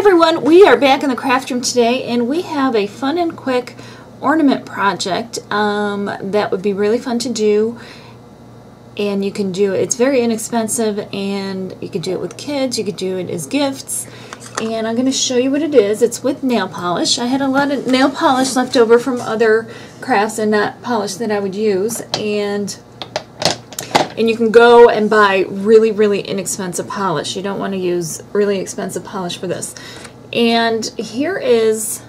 everyone, we are back in the craft room today, and we have a fun and quick ornament project that would be really fun to do. And you can do it, it's very inexpensive, and you can do it with kids, you could do it as gifts. And I'm going to show you what it is. It's with nail polish. I had a lot of nail polish left over from other crafts and not polish that I would use. And you can go and buy really, really inexpensive polish. You don't want to use really expensive polish for this. And here is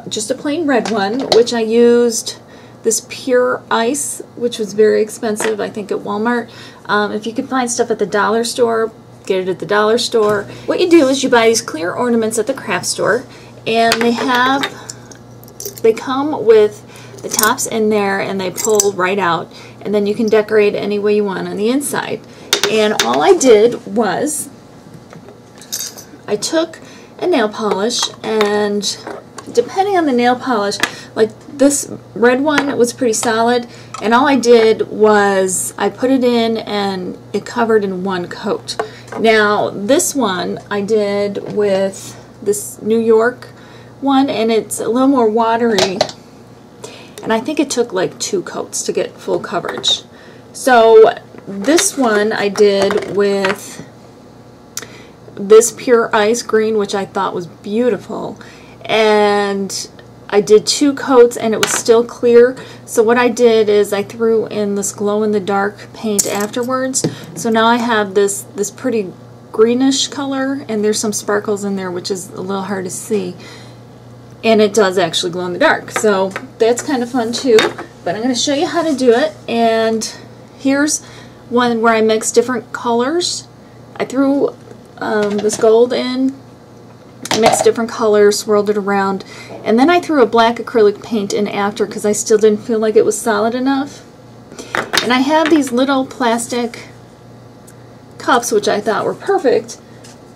just a plain red one, which I used this pure ice, which was very expensive, I think, at Walmart. If you can find stuff at the dollar store, get it at the dollar store. What you do is you buy these clear ornaments at the craft store, and they come with the tops in there, and they pull right out, and then you can decorate any way you want on the inside. And all I did was I took a nail polish, and depending on the nail polish, like this red one was pretty solid, and all I did was I put it in and it covered in one coat. Now this one I did with this New York one, and it's a little more watery, and I think it took like 2 coats to get full coverage. So this one I did with this pure ice green, which I thought was beautiful, and I did 2 coats and it was still clear. So what I did is I threw in this glow-in-the-dark paint afterwards. So now I have this pretty greenish color, and there's some sparkles in there, which is a little hard to see. And it does actually glow in the dark. So that's kind of fun too. But I'm going to show you how to do it. And here's one where I mixed different colors. I threw this gold in, mixed different colors, swirled it around, and then I threw a black acrylic paint in after because I still didn't feel like it was solid enough. And I have these little plastic cups, which I thought were perfect,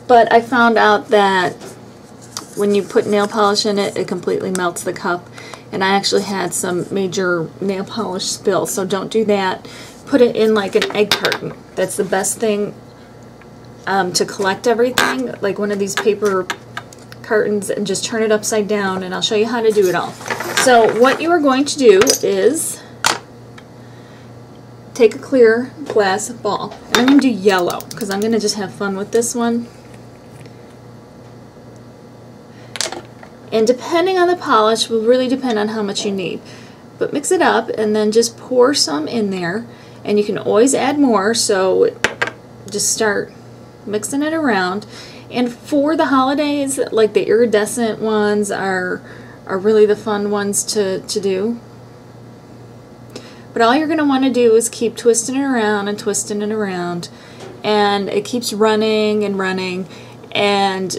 but I found out that when you put nail polish in it, it completely melts the cup, and I actually had some major nail polish spill, so don't do that. Put it in like an egg carton. That's the best thing to collect everything, like one of these paper cartons, and just turn it upside down, and I'll show you how to do it all. So what you are going to do is take a clear glass ball, and I'm going to do yellow because I'm going to just have fun with this one. And depending on the polish will really depend on how much you need, but mix it up and then just pour some in there, and you can always add more, so just start mixing it around. And for the holidays, like the iridescent ones are really the fun ones to do. But all you're going to want to do is keep twisting it around and twisting it around, and it keeps running and running, and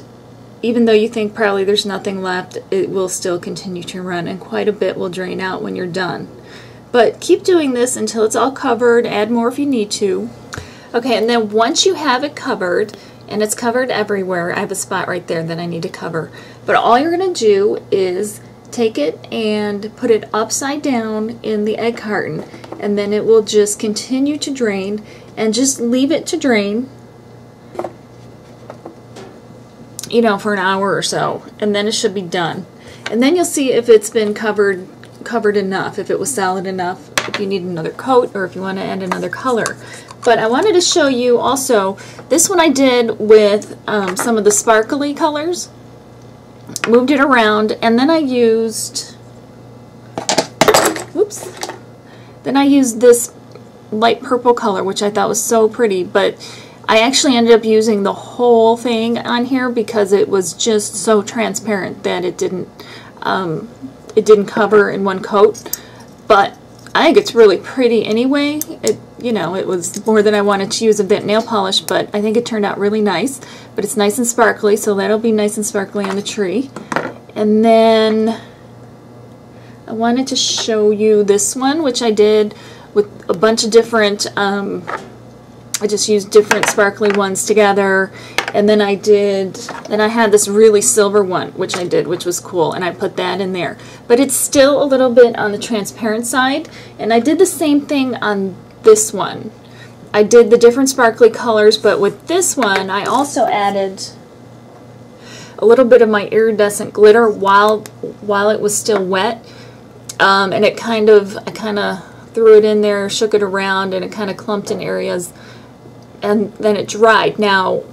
even though you think probably there's nothing left, it will still continue to run, and quite a bit will drain out when you're done. But keep doing this until it's all covered. Add more if you need to. Okay, and then once you have it covered, and it's covered everywhere, I have a spot right there that I need to cover. But all you're going to do is take it and put it upside down in the egg carton, and then it will just continue to drain, and just leave it to drain, you know, for an hour or so, and then it should be done. And then you'll see if it's been covered enough, if it was solid enough, if you need another coat, or if you want to add another color. But I wanted to show you also, this one I did with some of the sparkly colors. Moved it around, and then I used, then I used this light purple color, which I thought was so pretty, but I actually ended up using the whole thing on here because it was just so transparent that it didn't cover in one coat. But I think it's really pretty anyway. You know, it was more than I wanted to use of that nail polish, but I think it turned out really nice. But it's nice and sparkly, so that'll be nice and sparkly on the tree. And then I wanted to show you this one, which I did with a bunch of different, I just used different sparkly ones together. And then I had this really silver one, which I did, which was cool, and I put that in there. But it's still a little bit on the transparent side, and I did the same thing on this one. I did the different sparkly colors, but with this one I also added a little bit of my iridescent glitter while it was still wet, and I kind of threw it in there, shook it around, and it kind of clumped in areas, and then it dried. Now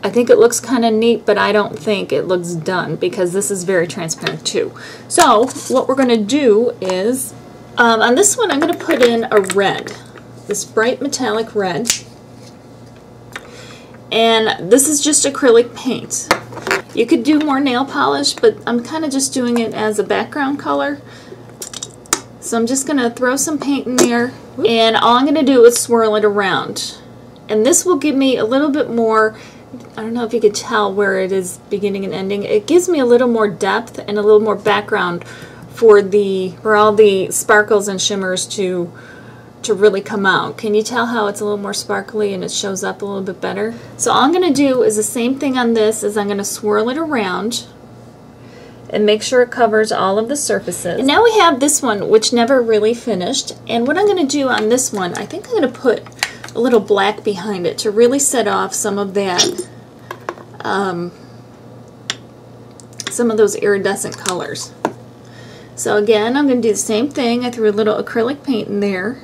I think it looks kind of neat, but I don't think it looks done because this is very transparent too. So what we're going to do is, on this one I'm going to put in a red, this bright metallic red, and this is just acrylic paint. You could do more nail polish, but I'm kind of just doing it as a background color. So I'm just going to throw some paint in there, and all I'm going to do is swirl it around. And this will give me a little bit more, I don't know if you could tell where it is beginning and ending. It gives me a little more depth and a little more background for all the sparkles and shimmers to really come out. Can you tell how it's a little more sparkly and it shows up a little bit better? So all I'm going to do is the same thing on this, is I'm going to swirl it around and make sure it covers all of the surfaces. And now we have this one, which never really finished. And what I'm going to do on this one, I think I'm going to put a little black behind it to really set off some of that, some of those iridescent colors. So again, I'm going to do the same thing. I threw a little acrylic paint in there,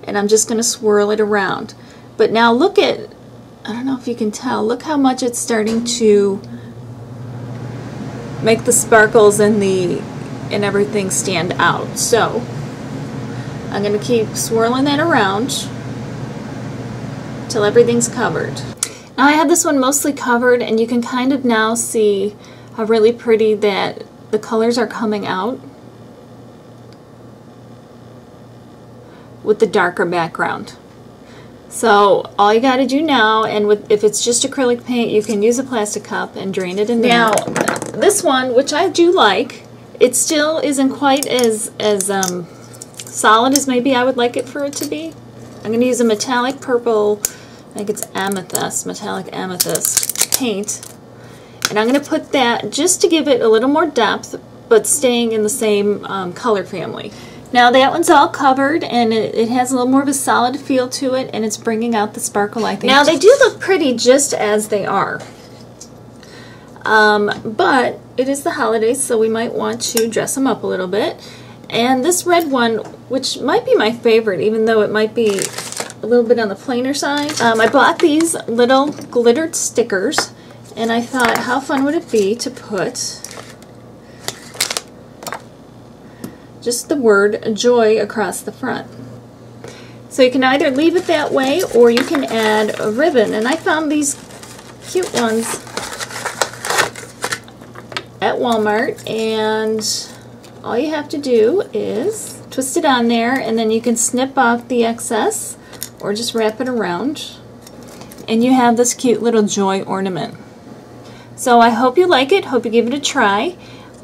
and I'm just going to swirl it around. But now look at, I don't know if you can tell, look how much it's starting to make the sparkles and everything stand out. So I'm going to keep swirling that around till everything's covered. Now I have this one mostly covered, and you can kind of now see how really pretty that the colors are coming out with the darker background. So all you got to do now, and if it's just acrylic paint, you can use a plastic cup and drain it in there. Now this one, which I do like, it still isn't quite as solid as maybe I would like it for it to be. I'm going to use a metallic purple, I think it's amethyst, metallic amethyst paint, and I'm going to put that just to give it a little more depth, but staying in the same color family. Now that one's all covered, and it has a little more of a solid feel to it, and it's bringing out the sparkle, I think. Now they do look pretty just as they are, but it is the holidays, so we might want to dress them up a little bit. And this red one, which might be my favorite, even though it might be a little bit on the plainer side, I bought these little glittered stickers, and I thought, how fun would it be to put just the word joy across the front. So you can either leave it that way, or you can add a ribbon. And I found these cute ones at Walmart, and all you have to do is twist it on there, and then you can snip off the excess or just wrap it around, and you have this cute little joy ornament. So I hope you like it, hope you give it a try.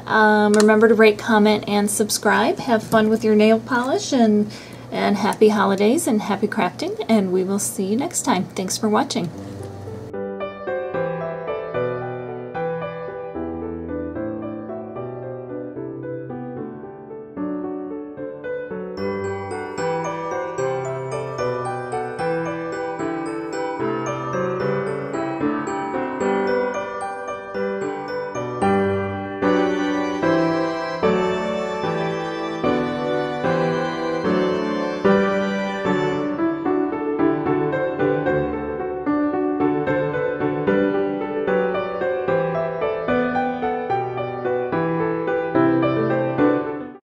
Remember to rate, comment, and subscribe. Have fun with your nail polish, and happy holidays and happy crafting, and we will see you next time. Thanks for watching.